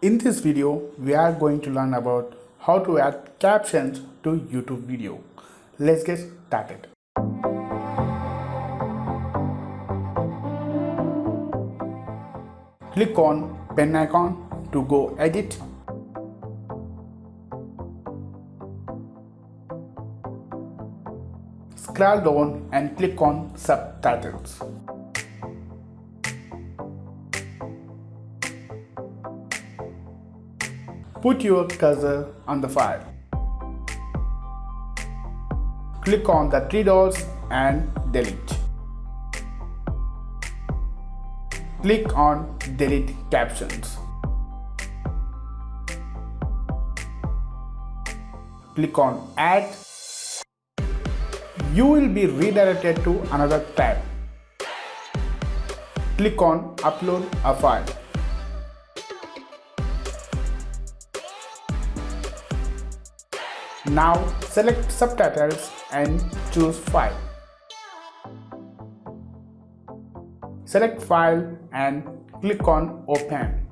In this video, we are going to learn about how to add captions to YouTube video. Let's get started. Click on pen icon to go edit. Scroll down and click on subtitles. Put your cursor on the file. Click on the three dots and delete. Click on delete captions. Click on add. You will be redirected to another tab. Click on upload a file. Now select subtitles and choose file. Select file and click on open.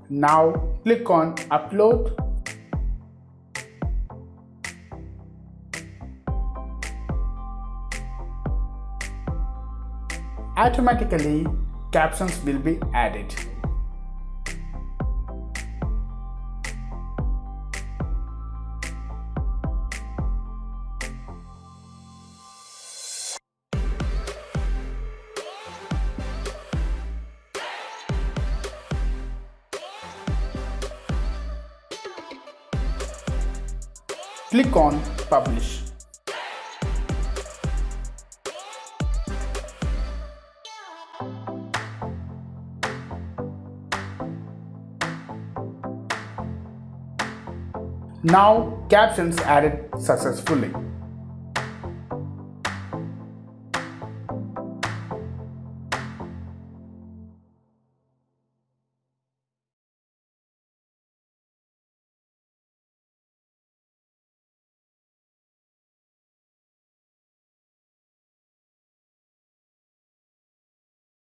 Now click on upload. Automatically, captions will be added. Click on publish. Now captions added successfully.